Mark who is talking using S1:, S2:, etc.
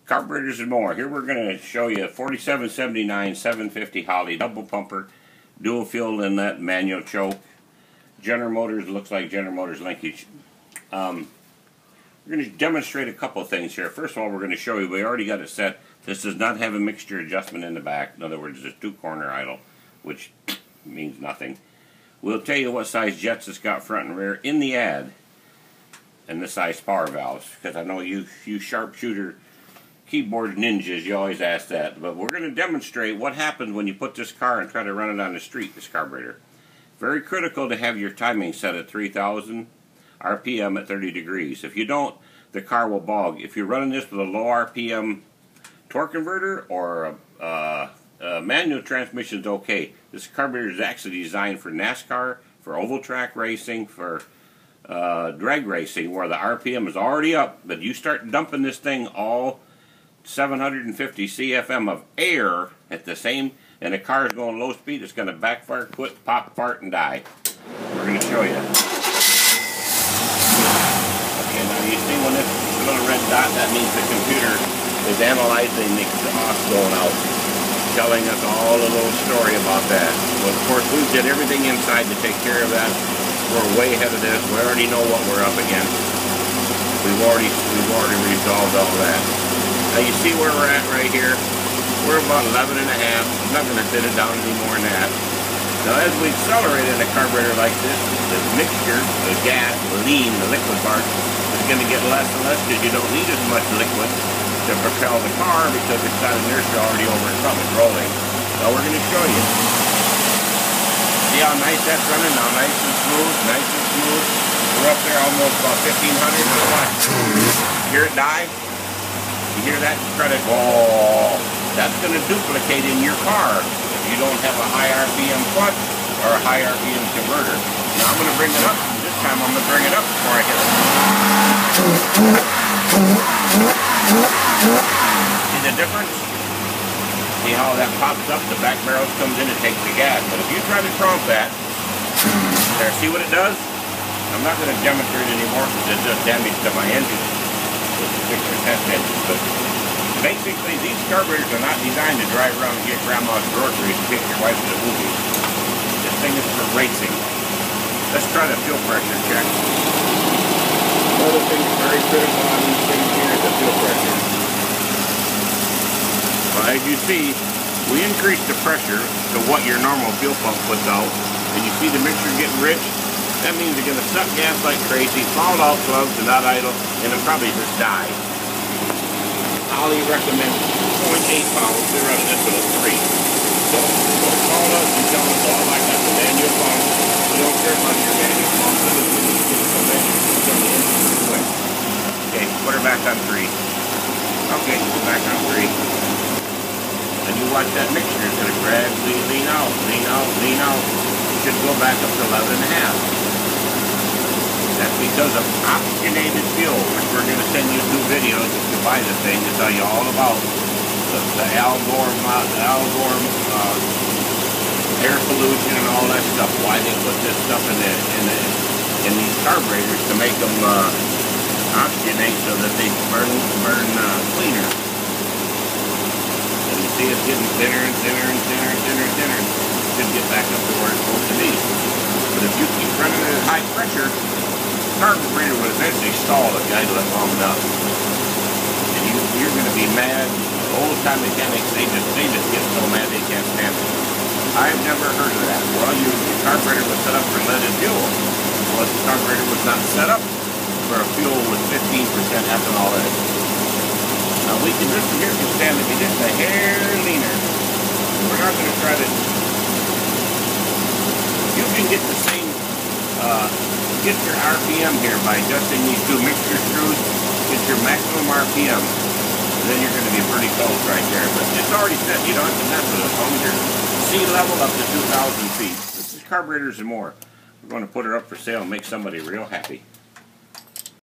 S1: Carburetors and more. Here we're going to show you a 4779 750 Holley double pumper, dual fuel inlet, manual choke. General Motors, looks like General Motors linkage. We're going to demonstrate a couple of things here. First of all, we're going to show you we already got it set. This does not have a mixture adjustment in the back. In other words, it's a two-corner idle, which means nothing. We'll tell you what size jets it's got front and rear in the ad, and the size power valves, because I know you sharpshooter keyboard ninjas, you always ask that. But we're going to demonstrate what happens when you put this car and try to run it on the street, this carburetor. Very critical to have your timing set at 3,000 RPM at 30 degrees. If you don't, the car will bog. If you're running this with a low RPM torque converter or a manual transmission is okay. This carburetor is actually designed for NASCAR, for oval track racing, for drag racing, where the RPM is already up, but you start dumping this thing all 750 CFM of air at the same, and the car is going low speed, it's going to backfire, quit, pop, fart, and die. We're going to show you. Okay, now you see when this little red dot, that means the computer is analyzing the exhaust going out, telling us all a little story about that. Well, of course, we did everything inside to take care of that. We're way ahead of this. We already know what we're up against. We've already resolved all that. Now you see where we're at right here. We're about 11 and a half. I'm not going to thin it down any more than that. Now as we accelerate in a carburetor like this, the mixture, the gas, the lean, the liquid part, is going to get less and less because you don't need as much liquid to propel the car because it's got inertia already overcome. It's rolling. Now we're going to show you. See how nice that's running now? Nice and smooth, nice and smooth. We're up there almost about 1,500. Hear it die? You hear that credit? Oh, that's going to duplicate in your car if you don't have a high RPM clutch or a high RPM converter. Now I'm going to bring it up. This time I'm going to bring it up before I hit it. See the difference? See how that pops up? The back barrel comes in and takes the gas. But if you try to tromp that, there, see what it does? I'm not going to demonstrate it anymore because it does damage to my engine. Test engine, but basically these carburetors are not designed to drive around and get grandma's groceries and take your wife to the movies. This thing is for racing. Let's try the fuel pressure check. Another thing that's very critical on these things here is the fuel pressure. Well, as you see, we increased the pressure to what your normal fuel pump puts out, and you see the mixture getting rich. That means you're going to suck gas like crazy, fall out plugs and not idle, and it'll probably just die. Holley recommends 0.8 pounds. They're running this with a 3. So don't call us and tell us, oh, I got the manual pump. We don't care about your manual pump. We need to get some manual pump on the engine real quick. Okay, put her back on 3. Okay, back on 3. And you watch that mixture. It's going to gradually lean out, lean out, lean out. It should go back up to 11.5. That's because of oxygenated fuel, which we're going to send you 2 videos if you buy the thing to tell you all about the Al Gore air pollution and all that stuff. Why they put this stuff in these carburetors to make them oxygenate so that they burn cleaner. And you see it's getting thinner and thinner and thinner and thinner and thinner. It should get back up to where it's supposed to be. But if you keep running it at high pressure, carburetor would eventually stall if you idle it long enough. And you're going to be mad. Old-time mechanics, they just get so mad they can't stand it. I've never heard of that. Well, your carburetor was set up for leaded fuel. Well, the carburetor was not set up for a fuel with 15% ethanol in it. Now, this one here can stand to be just a hair leaner. We're not going to try to... You can get the same... get your RPM here by adjusting these 2 mixture screws. Get your maximum RPM. And then you're going to be pretty close right there. But it's already set. You don't have to mess with it. As long as you're sea level up to 2,000 feet. This is carburetors and more. We're going to put her up for sale and make somebody real happy.